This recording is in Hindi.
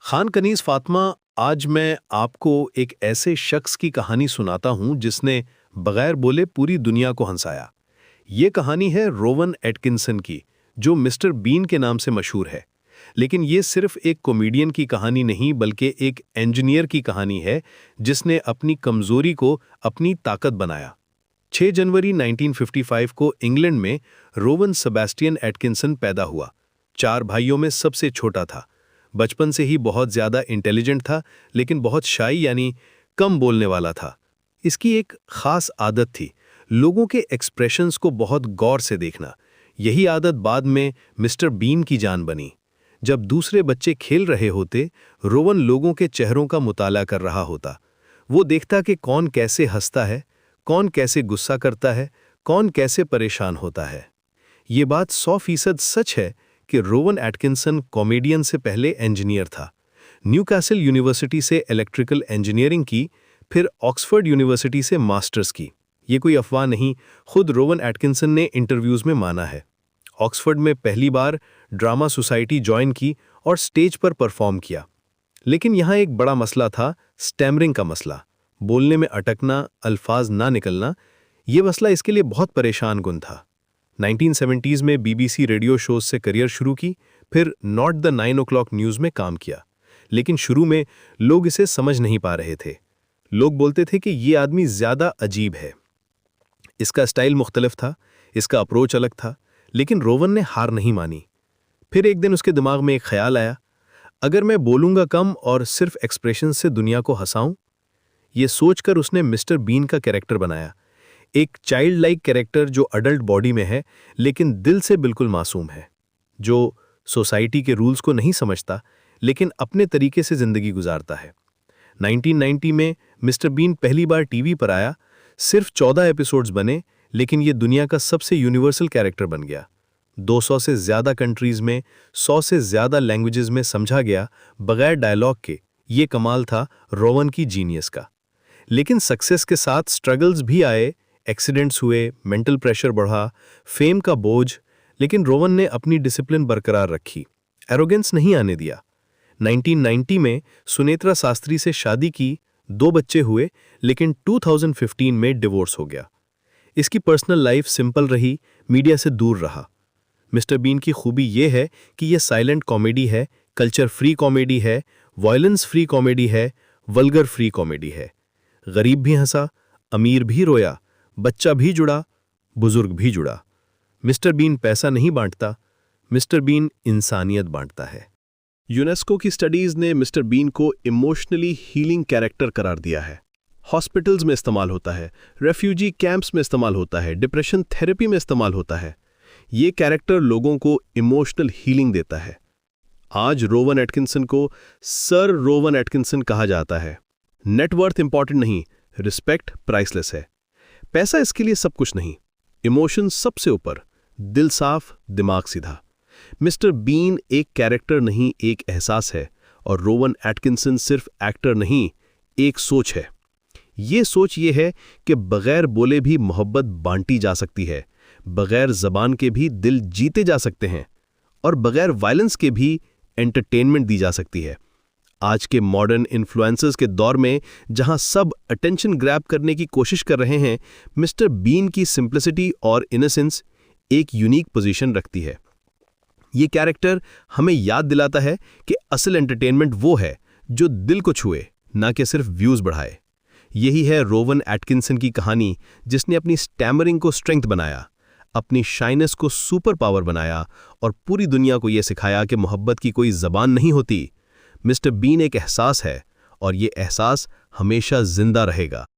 खान कनीज़ फातिमा, आज मैं आपको एक ऐसे शख्स की कहानी सुनाता हूं जिसने बगैर बोले पूरी दुनिया को हंसाया। ये कहानी है रोवन एटकिंसन की, जो मिस्टर बीन के नाम से मशहूर है। लेकिन ये सिर्फ एक कॉमेडियन की कहानी नहीं, बल्कि एक इंजीनियर की कहानी है जिसने अपनी कमज़ोरी को अपनी ताकत बनाया। 6 जनवरी 1955 को इंग्लैंड में रोवन सेबेस्टियन एटकिंसन पैदा हुआ। 4 भाइयों में सबसे छोटा था। बचपन से ही बहुत ज़्यादा इंटेलिजेंट था, लेकिन बहुत शाई यानी कम बोलने वाला था। इसकी एक ख़ास आदत थी, लोगों के एक्सप्रेशंस को बहुत गौर से देखना। यही आदत बाद में मिस्टर बीन की जान बनी। जब दूसरे बच्चे खेल रहे होते, रोवन लोगों के चेहरों का मुताला कर रहा होता। वो देखता कि कौन कैसे हंसता है, कौन कैसे गुस्सा करता है, कौन कैसे परेशान होता है। ये बात 100% सच है कि रोवन एटकिंसन कॉमेडियन से पहले इंजीनियर था। न्यूकासल यूनिवर्सिटी से इलेक्ट्रिकल इंजीनियरिंग की, फिर ऑक्सफोर्ड यूनिवर्सिटी से मास्टर्स की। ये कोई अफवाह नहीं, खुद रोवन एटकिंसन ने इंटरव्यूज़ में माना है। ऑक्सफोर्ड में पहली बार ड्रामा सोसाइटी ज्वाइन की और स्टेज पर परफॉर्म किया। लेकिन यहाँ एक बड़ा मसला था, स्टैमरिंग का मसला। बोलने में अटकना, अल्फाज ना निकलना। ये मसला इसके लिए बहुत परेशान कुन था। 1970s में BBC रेडियो शोज से करियर शुरू की, फिर नॉट द 9 o'clock न्यूज़ में काम किया। लेकिन शुरू में लोग इसे समझ नहीं पा रहे थे। लोग बोलते थे कि ये आदमी ज़्यादा अजीब है। इसका स्टाइल मुख्तलिफ था, इसका अप्रोच अलग था। लेकिन रोवन ने हार नहीं मानी। फिर एक दिन उसके दिमाग में एक ख्याल आया, अगर मैं बोलूँगा कम और सिर्फ एक्सप्रेशन से दुनिया को हंसाऊं। ये सोचकर उसने मिस्टर बीन का कैरेक्टर बनाया। एक चाइल्ड लाइक कैरेक्टर जो अडल्ट बॉडी में है, लेकिन दिल से बिल्कुल मासूम है। जो सोसाइटी के रूल्स को नहीं समझता, लेकिन अपने तरीके से ज़िंदगी गुजारता है। 1990 में मिस्टर बीन पहली बार टीवी पर आया। सिर्फ 14 एपिसोड्स बने, लेकिन ये दुनिया का सबसे यूनिवर्सल कैरेक्टर बन गया। 200 से ज़्यादा कंट्रीज़ में 100 से ज़्यादा लैंग्वेजेस में समझा गया, बगैर डायलॉग के। ये कमाल था रोवन की जीनियस का। लेकिन सक्सेस के साथ स्ट्रगल्स भी आए। एक्सीडेंट्स हुए, मेंटल प्रेशर बढ़ा, फेम का बोझ। लेकिन रोवन ने अपनी डिसिप्लिन बरकरार रखी, एरोगेंस नहीं आने दिया। 1990 में सुनेत्रा शास्त्री से शादी की, 2 बच्चे हुए, लेकिन 2015 में डिवोर्स हो गया। इसकी पर्सनल लाइफ सिंपल रही, मीडिया से दूर रहा। मिस्टर बीन की खूबी यह है कि यह साइलेंट कॉमेडी है, कल्चर फ्री कॉमेडी है, वायलेंस फ्री कॉमेडी है, वल्गर फ्री कॉमेडी है। गरीब भी हंसा, अमीर भी रोया, बच्चा भी जुड़ा, बुजुर्ग भी जुड़ा। मिस्टर बीन पैसा नहीं बांटता, मिस्टर बीन इंसानियत बांटता है। यूनेस्को की स्टडीज ने मिस्टर बीन को इमोशनली हीलिंग कैरेक्टर करार दिया है। हॉस्पिटल्स में इस्तेमाल होता है, रेफ्यूजी कैंप्स में इस्तेमाल होता है, डिप्रेशन थेरेपी में इस्तेमाल होता है। ये कैरेक्टर लोगों को इमोशनल हीलिंग देता है। आज रोवन एटकिंसन को सर रोवन एटकिंसन कहा जाता है। नेटवर्थ इंपॉर्टेंट नहीं, रिस्पेक्ट प्राइसलेस है। पैसा इसके लिए सब कुछ नहीं, इमोशन सबसे ऊपर, दिल साफ, दिमाग सीधा। मिस्टर बीन एक कैरेक्टर नहीं, एक एहसास है। और रोवन एटकिंसन सिर्फ एक्टर नहीं, एक सोच है। ये सोच ये है कि बगैर बोले भी मोहब्बत बांटी जा सकती है, बगैर जबान के भी दिल जीते जा सकते हैं, और बगैर वायलेंस के भी एंटरटेनमेंट दी जा सकती है। आज के मॉडर्न इन्फ्लुएंसर्स के दौर में, जहां सब अटेंशन ग्रैब करने की कोशिश कर रहे हैं, मिस्टर बीन की सिंप्लिसिटी और इनोसेंस एक यूनिक पोजीशन रखती है। ये कैरेक्टर हमें याद दिलाता है कि असल एंटरटेनमेंट वो है जो दिल को छुए, ना कि सिर्फ व्यूज बढ़ाए। यही है रोवन एटकिंसन की कहानी, जिसने अपनी स्टैमरिंग को स्ट्रेंथ बनाया, अपनी शाइनेस को सुपर पावर बनाया, और पूरी दुनिया को यह सिखाया कि मोहब्बत की कोई जबान नहीं होती। मिस्टर बीन एक एहसास है, और ये एहसास हमेशा जिंदा रहेगा।